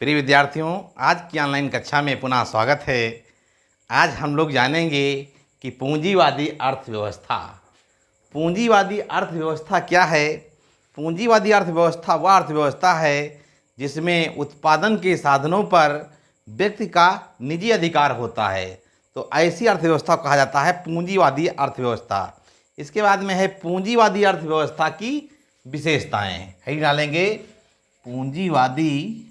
प्रिय विद्यार्थियों, आज की ऑनलाइन कक्षा में पुनः स्वागत है। आज हम लोग जानेंगे कि पूंजीवादी अर्थव्यवस्था। पूंजीवादी अर्थव्यवस्था क्या है? पूंजीवादी अर्थव्यवस्था वह अर्थव्यवस्था है जिसमें उत्पादन के साधनों पर व्यक्ति का निजी अधिकार होता है। तो ऐसी अर्थव्यवस्था को कहा जाता है पूंजीवादी अर्थव्यवस्था। इसके बाद में है पूंजीवादी अर्थव्यवस्था की विशेषताएं। है डालेंगे पूंजीवादी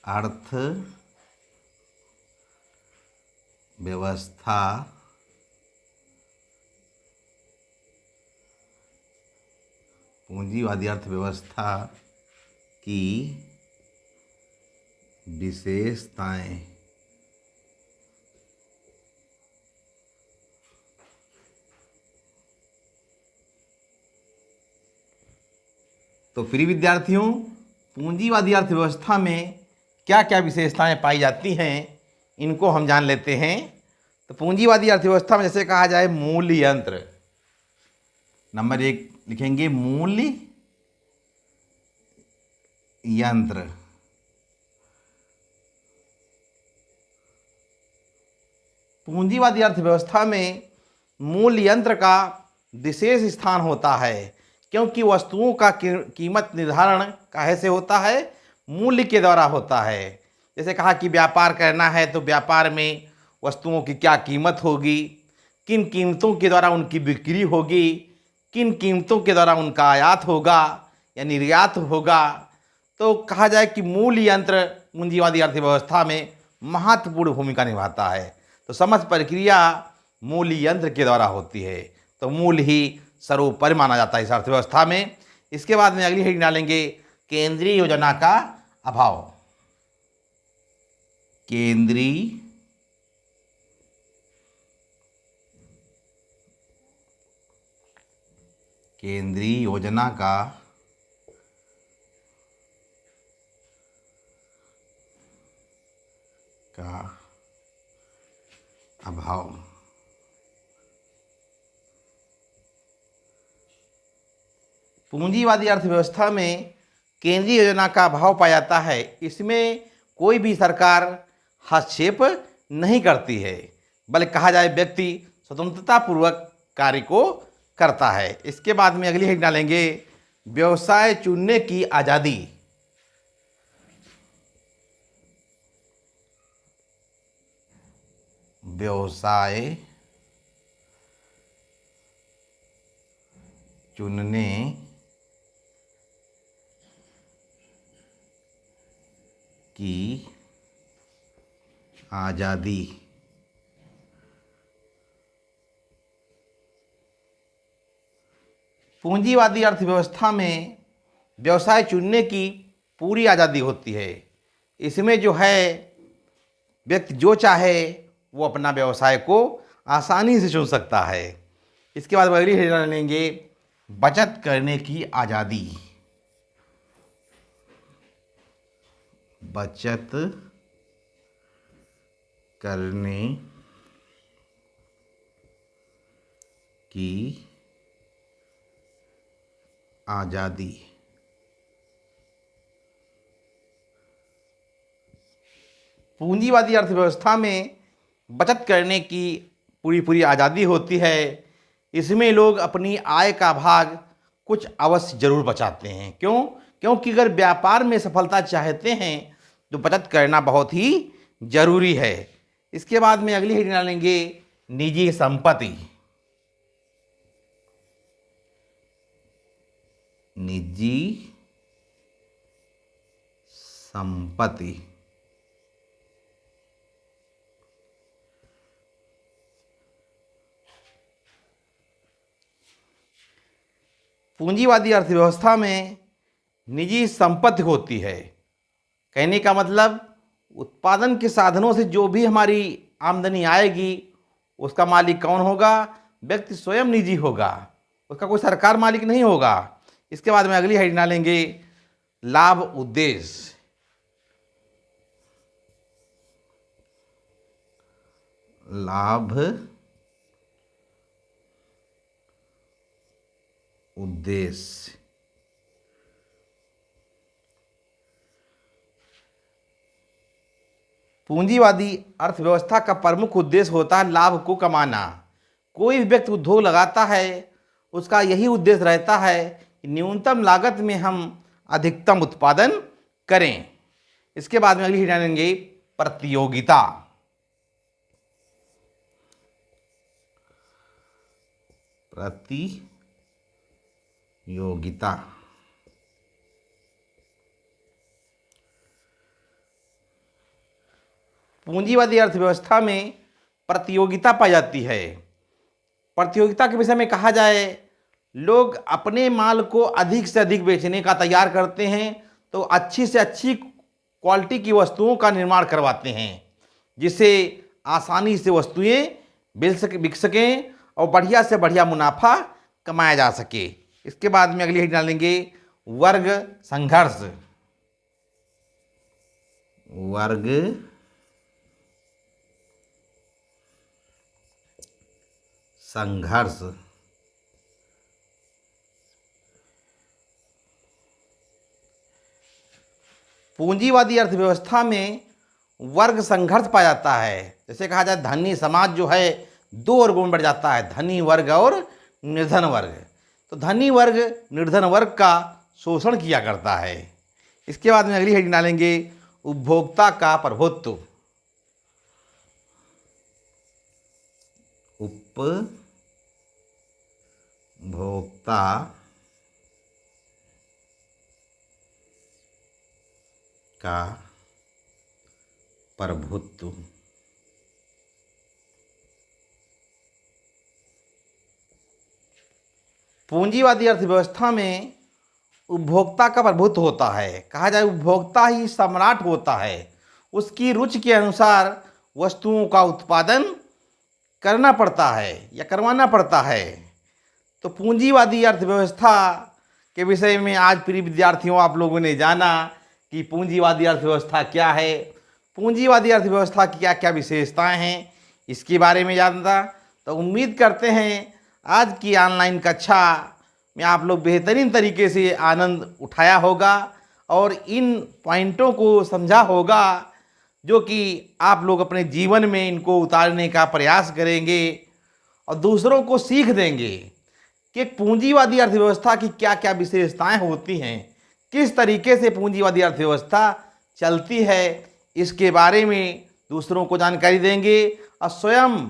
अर्थव्यवस्था पूंजीवादी अर्थव्यवस्था की विशेषताएं। तो प्रिय विद्यार्थियों, पूंजीवादी अर्थव्यवस्था में क्या क्या विशेषताएं पाई जाती हैं, इनको हम जान लेते हैं। तो पूंजीवादी अर्थव्यवस्था में जैसे कहा जाए मूल्य यंत्र, नंबर 1 लिखेंगे मूल्य यंत्र। पूंजीवादी अर्थव्यवस्था में मूल्य यंत्र का विशेष स्थान होता है, क्योंकि वस्तुओं का कीमत निर्धारण काहे से होता है? मूल्य के द्वारा होता है। जैसे कहा कि व्यापार करना है तो व्यापार में वस्तुओं की क्या कीमत होगी, किन कीमतों के द्वारा उनकी बिक्री होगी, किन कीमतों के द्वारा उनका आयात होगा या निर्यात होगा। तो कहा जाए कि मूल्य यंत्र पूंजीवादी अर्थव्यवस्था में महत्वपूर्ण भूमिका निभाता है। तो समस्त प्रक्रिया मूल्य यंत्र के द्वारा होती है। तो मूल्य ही सर्वोपरि माना जाता है इस अर्थव्यवस्था में। इसके बाद में अगली हेडिंग डालेंगे केंद्रीय योजना का अभाव। केंद्रीय योजना का अभाव। पूंजीवादी अर्थव्यवस्था में केंद्रीय योजना का अभाव पाया जाता है। इसमें कोई भी सरकार हस्तक्षेप नहीं करती है, बल्कि कहा जाए व्यक्ति स्वतंत्रता पूर्वक कार्य को करता है। इसके बाद में अगली हेडिंग डालेंगे व्यवसाय चुनने की आज़ादी। व्यवसाय चुनने की आज़ादी। पूंजीवादी अर्थव्यवस्था में व्यवसाय चुनने की पूरी आज़ादी होती है। इसमें जो है व्यक्ति जो चाहे वो अपना व्यवसाय को आसानी से चुन सकता है। इसके बाद अगली हेडिंग लेंगे बचत करने की आज़ादी। बचत करने की आज़ादी। पूंजीवादी अर्थव्यवस्था में बचत करने की पूरी आज़ादी होती है। इसमें लोग अपनी आय का भाग कुछ अवश्य जरूर बचाते हैं। क्यों? क्योंकि अगर व्यापार में सफलता चाहते हैं तो बचत करना बहुत ही जरूरी है। इसके बाद में अगली हेडिंग डालेंगे निजी संपत्ति। निजी संपत्ति। पूंजीवादी अर्थव्यवस्था में निजी संपत्ति होती है। कहने का मतलब उत्पादन के साधनों से जो भी हमारी आमदनी आएगी उसका मालिक कौन होगा? व्यक्ति स्वयं निजी होगा, उसका कोई सरकार मालिक नहीं होगा। इसके बाद में अगली हेडिंग डालेंगे लाभ उद्देश्य। लाभ उद्देश्य। पूंजीवादी अर्थव्यवस्था का प्रमुख उद्देश्य होता है लाभ को कमाना। कोई भी व्यक्ति उद्योग लगाता है, उसका यही उद्देश्य रहता है कि न्यूनतम लागत में हम अधिकतम उत्पादन करें। इसके बाद में अगली हेडलाइन लेंगे प्रतियोगिता। प्रतियोगिता पूंजीवादी अर्थव्यवस्था में प्रतियोगिता पाई जाती है। प्रतियोगिता के विषय में कहा जाए, लोग अपने माल को अधिक से अधिक बेचने का तैयार करते हैं, तो अच्छी से अच्छी क्वालिटी की वस्तुओं का निर्माण करवाते हैं, जिससे आसानी से वस्तुएं बिक सकें और बढ़िया से बढ़िया मुनाफा कमाया जा सके। इसके बाद में अगली हेडलाइन डालेंगे वर्ग संघर्ष। वर्ग संघर्ष पूंजीवादी अर्थव्यवस्था में वर्ग संघर्ष पाया जाता है। जैसे कहा जाए, धनी समाज जो है दो वर्गों में बढ़ जाता है, धनी वर्ग और निर्धन वर्ग। तो धनी वर्ग निर्धन वर्ग का शोषण किया करता है। इसके बाद में अगली हेडिंग डालेंगे उपभोक्ता का प्रभुत्व। उपभोक्ता का प्रभुत्व। पूंजीवादी अर्थव्यवस्था में उपभोक्ता का प्रभुत्व होता है। कहा जाए, उपभोक्ता ही सम्राट होता है। उसकी रुचि के अनुसार वस्तुओं का उत्पादन करना पड़ता है या करवाना पड़ता है। तो पूंजीवादी अर्थव्यवस्था के विषय में आज प्रिय विद्यार्थियों आप लोगों ने जाना कि पूंजीवादी अर्थव्यवस्था क्या है, पूंजीवादी अर्थव्यवस्था की क्या क्या विशेषताएं हैं, इसके बारे में जानना। तो उम्मीद करते हैं आज की ऑनलाइन कक्षा में आप लोग बेहतरीन तरीके से आनंद उठाया होगा और इन पॉइंटों को समझा होगा, जो कि आप लोग अपने जीवन में इनको उतारने का प्रयास करेंगे और दूसरों को सीख देंगे कि पूंजीवादी अर्थव्यवस्था की क्या क्या विशेषताएं होती हैं, किस तरीके से पूंजीवादी अर्थव्यवस्था चलती है, इसके बारे में दूसरों को जानकारी देंगे और स्वयं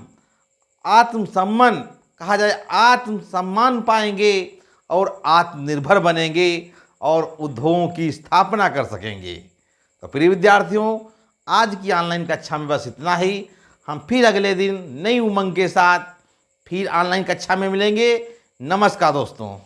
आत्मसम्मान, कहा जाए आत्मसम्मान पाएंगे और आत्मनिर्भर बनेंगे और उद्योगों की स्थापना कर सकेंगे। तो प्रिय विद्यार्थियों, आज की ऑनलाइन कक्षा में बस इतना ही। हम फिर अगले दिन नई उमंग के साथ फिर ऑनलाइन कक्षा में मिलेंगे। नमस्कार दोस्तों।